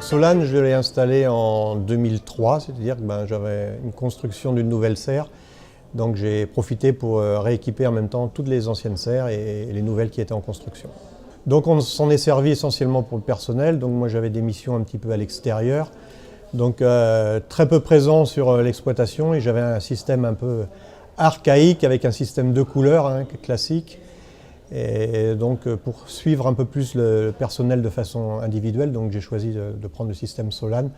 Donc Solan, je l'ai installé en 2003, c'est-à-dire que j'avais une construction d'une nouvelle serre. Donc j'ai profité pour rééquiper en même temps toutes les anciennes serres et les nouvelles qui étaient en construction. Donc on s'en est servi essentiellement pour le personnel. Donc moi j'avais des missions un petit peu à l'extérieur. Donc très peu présent sur l'exploitation et j'avais un système un peu archaïque avec un système de couleurs classique. Et donc pour suivre un peu plus le personnel de façon individuelle, donc j'ai choisi de prendre le système Solan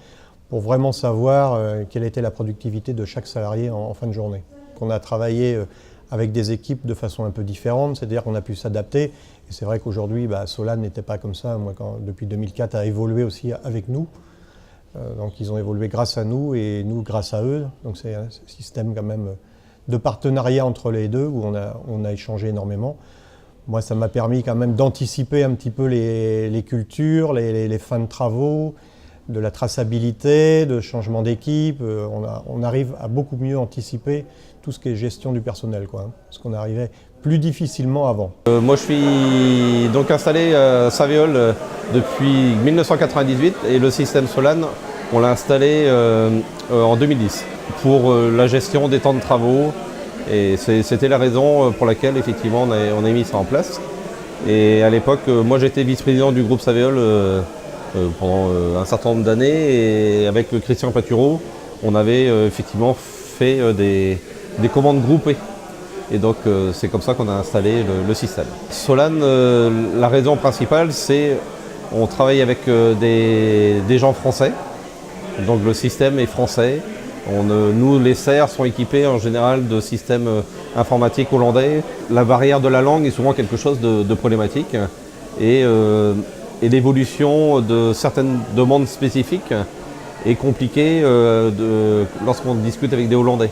pour vraiment savoir quelle était la productivité de chaque salarié en fin de journée. On a travaillé avec des équipes de façon un peu différente, c'est-à-dire qu'on a pu s'adapter. Et c'est vrai qu'aujourd'hui, Solan n'était pas comme ça. Moi, depuis 2004, a évolué aussi avec nous. Donc ils ont évolué grâce à nous et nous grâce à eux. Donc c'est un système quand même de partenariat entre les deux où on a échangé énormément. Moi, ça m'a permis quand même d'anticiper un petit peu les cultures, les fins de travaux, de la traçabilité, de changement d'équipe. On arrive à beaucoup mieux anticiper tout ce qui est gestion du personnel, parce qu'on arrivait plus difficilement avant. Moi, je suis donc installé à Savéole depuis 1998 et le système Solan, on l'a installé en 2010 pour la gestion des temps de travaux. Et c'était la raison pour laquelle effectivement on a mis ça en place. Et à l'époque, moi j'étais vice-président du groupe Savéole pendant un certain nombre d'années et avec Christian Patureau, on avait effectivement fait des commandes groupées. Et donc c'est comme ça qu'on a installé le système. Solan, la raison principale, c'est on travaille avec des gens français, donc le système est français. Nous, les serres sont équipées en général de systèmes informatiques hollandais. La barrière de la langue est souvent quelque chose de problématique et l'évolution de certaines demandes spécifiques est compliquée lorsqu'on discute avec des Hollandais.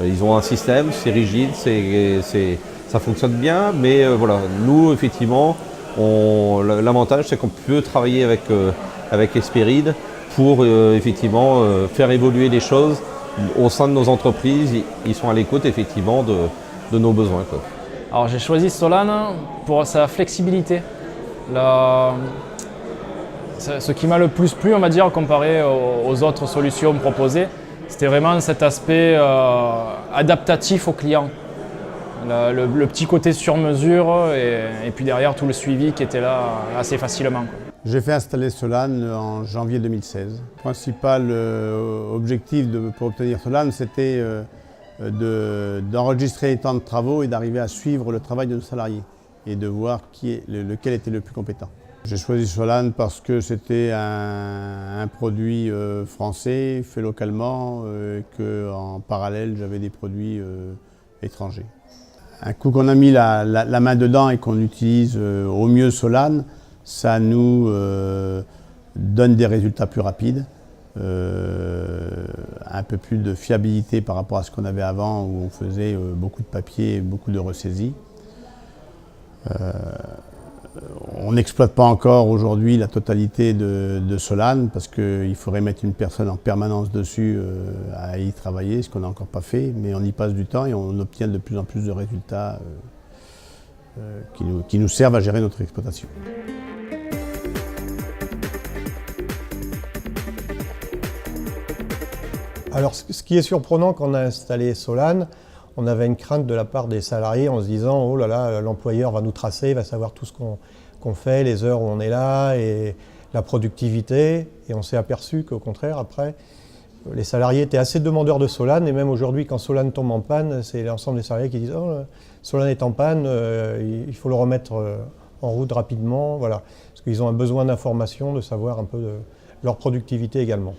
Ils ont un système, c'est rigide, ça fonctionne bien, mais voilà, nous effectivement, l'avantage c'est qu'on peut travailler avec Esperide pour effectivement faire évoluer les choses au sein de nos entreprises. Ils sont à l'écoute effectivement de nos besoins. Alors j'ai choisi Solan pour sa flexibilité. Ce qui m'a le plus plu, on va dire, comparé aux autres solutions proposées, c'était vraiment cet aspect adaptatif au client. Le petit côté sur mesure et puis derrière tout le suivi qui était là assez facilement. J'ai fait installer Solan en janvier 2016. Le principal objectif pour obtenir Solan, c'était d'enregistrer les temps de travaux et d'arriver à suivre le travail de nos salariés et de voir lequel était le plus compétent. J'ai choisi Solan parce que c'était un produit français, fait localement, et qu'en parallèle, j'avais des produits étrangers. Un coup qu'on a mis la main dedans et qu'on utilise au mieux Solan, ça nous donne des résultats plus rapides, un peu plus de fiabilité par rapport à ce qu'on avait avant où on faisait beaucoup de papier et beaucoup de ressaisies. On n'exploite pas encore aujourd'hui la totalité de Solan parce qu'il faudrait mettre une personne en permanence dessus à y travailler, ce qu'on n'a encore pas fait, mais on y passe du temps et on obtient de plus en plus de résultats qui nous servent à gérer notre exploitation. Alors ce qui est surprenant quand on a installé Solan, on avait une crainte de la part des salariés en se disant « Oh là là, l'employeur va nous tracer, il va savoir tout ce qu'on fait, les heures où on est là et la productivité ». Et on s'est aperçu qu'au contraire, après, les salariés étaient assez demandeurs de Solan. Et même aujourd'hui, quand Solan tombe en panne, c'est l'ensemble des salariés qui disent « Oh, Solan est en panne, il faut le remettre en route rapidement. » Voilà. Parce qu'ils ont un besoin d'information, de savoir un peu leur productivité également.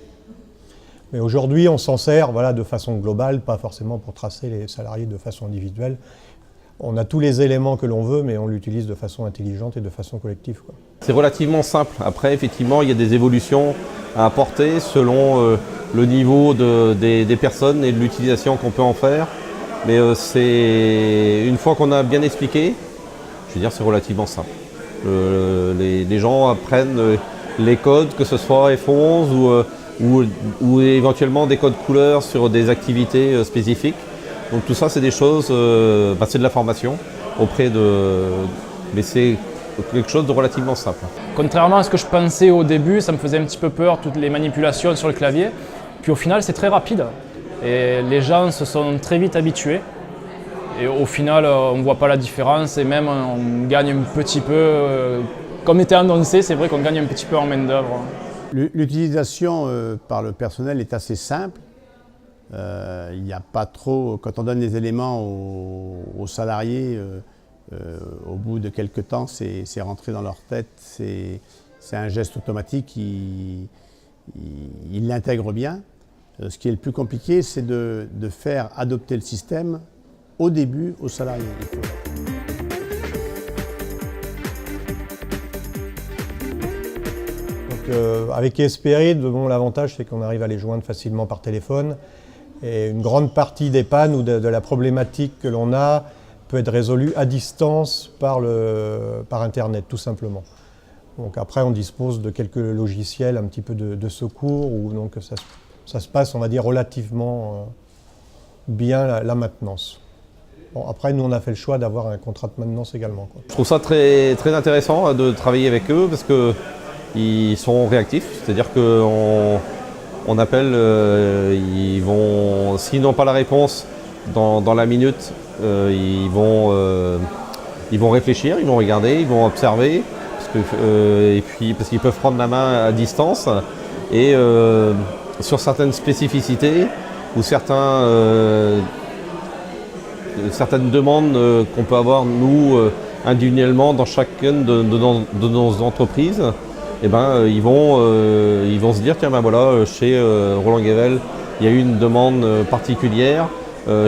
Mais aujourd'hui, on s'en sert de façon globale, pas forcément pour tracer les salariés de façon individuelle. On a tous les éléments que l'on veut, mais on l'utilise de façon intelligente et de façon collective. C'est relativement simple. Après, effectivement, il y a des évolutions à apporter selon le niveau des personnes et de l'utilisation qu'on peut en faire. Mais une fois qu'on a bien expliqué, je veux dire, c'est relativement simple. Les gens apprennent les codes, que ce soit F11 ou éventuellement des codes couleurs sur des activités spécifiques. Donc tout ça, c'est des choses, c'est de la formation auprès de... Mais c'est quelque chose de relativement simple. Contrairement à ce que je pensais au début, ça me faisait un petit peu peur, toutes les manipulations sur le clavier. Puis au final, c'est très rapide. Et les gens se sont très vite habitués. Et au final, on ne voit pas la différence et même on gagne un petit peu. Comme était annoncé, c'est vrai qu'on gagne un petit peu en main-d'œuvre. L'utilisation par le personnel est assez simple. Il n'y a pas trop, quand on donne des éléments aux salariés, au bout de quelques temps, c'est rentré dans leur tête, c'est un geste automatique, ils l'intègrent bien. Ce qui est le plus compliqué, c'est de faire adopter le système au début aux salariés. Avec Esperid, bon, l'avantage c'est qu'on arrive à les joindre facilement par téléphone et une grande partie des pannes ou de la problématique que l'on a peut être résolue à distance par Internet tout simplement. Donc après on dispose de quelques logiciels un petit peu de secours où donc ça se passe on va dire relativement bien la maintenance. Bon, après nous on a fait le choix d'avoir un contrat de maintenance également, quoi. Je trouve ça très, très intéressant de travailler avec eux parce qu'ils sont réactifs, c'est-à-dire qu'on appelle, ils vont, s'ils n'ont pas la réponse dans la minute, ils vont réfléchir, ils vont regarder, ils vont observer, parce qu'ils peuvent prendre la main à distance et sur certaines spécificités ou certaines demandes qu'on peut avoir nous individuellement dans chacune de nos entreprises. Eh ben, ils vont se dire, tiens ben voilà, chez Roland Guével, il y a eu une demande particulière,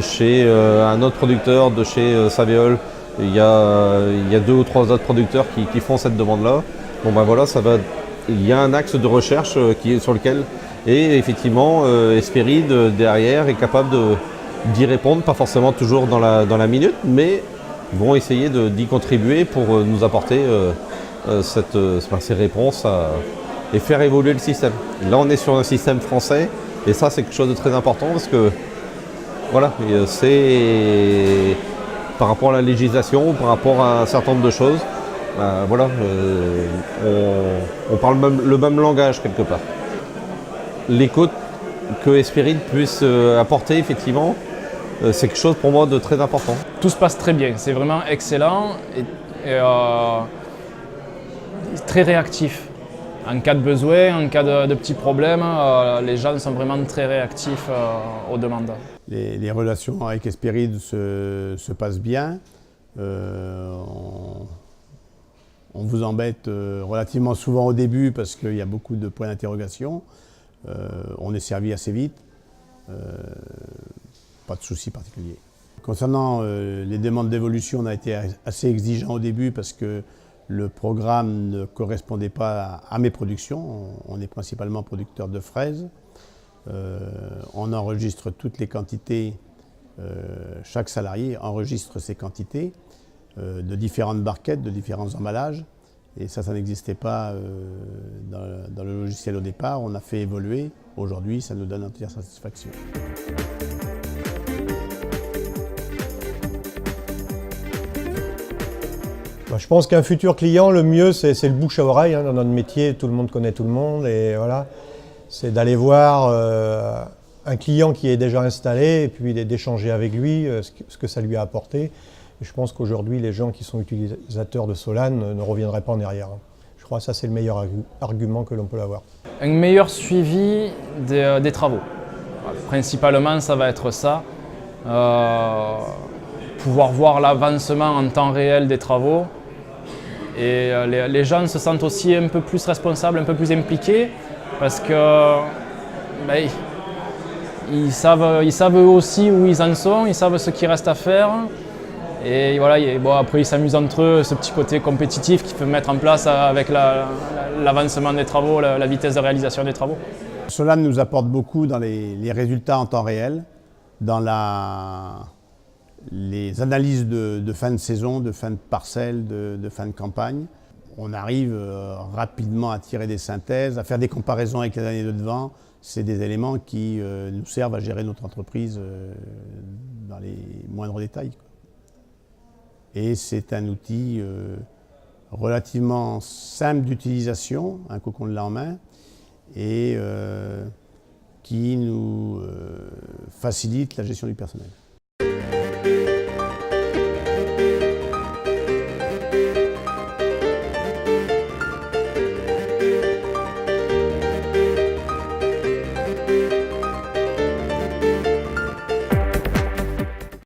chez un autre producteur de chez Saveol, il y a 2 ou 3 autres producteurs qui font cette demande-là. Bon ben voilà, il y a un axe de recherche sur lequel, et effectivement, Esperid derrière est capable d'y répondre, pas forcément toujours dans la minute, mais vont essayer d'y contribuer pour nous apporter ces réponses et faire évoluer le système. Là on est sur un système français et ça c'est quelque chose de très important parce que voilà, c'est par rapport à la législation, par rapport à un certain nombre de choses, voilà, on parle le même langage quelque part. L'écoute que Esperid puisse apporter effectivement, c'est quelque chose pour moi de très important. Tout se passe très bien, c'est vraiment excellent et très réactif. En cas de besoin, en cas de petits problèmes, les gens sont vraiment très réactifs aux demandes. Les relations avec Esperid se passent bien. On vous embête relativement souvent au début parce qu'il y a beaucoup de points d'interrogation. On est servi assez vite. Pas de souci particulier. Concernant les demandes d'évolution, on a été assez exigeant au début parce que le programme ne correspondait pas à mes productions. On est principalement producteur de fraises. On enregistre toutes les quantités, chaque salarié enregistre ses quantités de différentes barquettes, de différents emballages. Et ça n'existait pas dans le logiciel au départ. On a fait évoluer. Aujourd'hui, ça nous donne entière satisfaction. Je pense qu'un futur client, le mieux, c'est le bouche à oreille. Dans notre métier, tout le monde connaît tout le monde. Et voilà, c'est d'aller voir un client qui est déjà installé et puis d'échanger avec lui ce que ça lui a apporté. Et je pense qu'aujourd'hui, les gens qui sont utilisateurs de Solan ne reviendraient pas en arrière. Je crois que ça, c'est le meilleur argument que l'on peut avoir. Un meilleur suivi des travaux. Principalement, ça va être ça. Pouvoir voir l'avancement en temps réel des travaux. Et les gens se sentent aussi un peu plus responsables, un peu plus impliqués parce que ils savent eux aussi où ils en sont, ils savent ce qu'il reste à faire. Et voilà, après ils s'amusent entre eux, ce petit côté compétitif qu'ils peuvent mettre en place avec l'avancement des travaux, la vitesse de réalisation des travaux. Solan nous apporte beaucoup dans les résultats en temps réel, dans les analyses de fin de saison, de fin de parcelle, de fin de campagne. On arrive rapidement à tirer des synthèses, à faire des comparaisons avec les années de devant. C'est des éléments qui nous servent à gérer notre entreprise dans les moindres détails. Et c'est un outil relativement simple d'utilisation, un coup qu'on l'a en main, et qui nous facilite la gestion du personnel.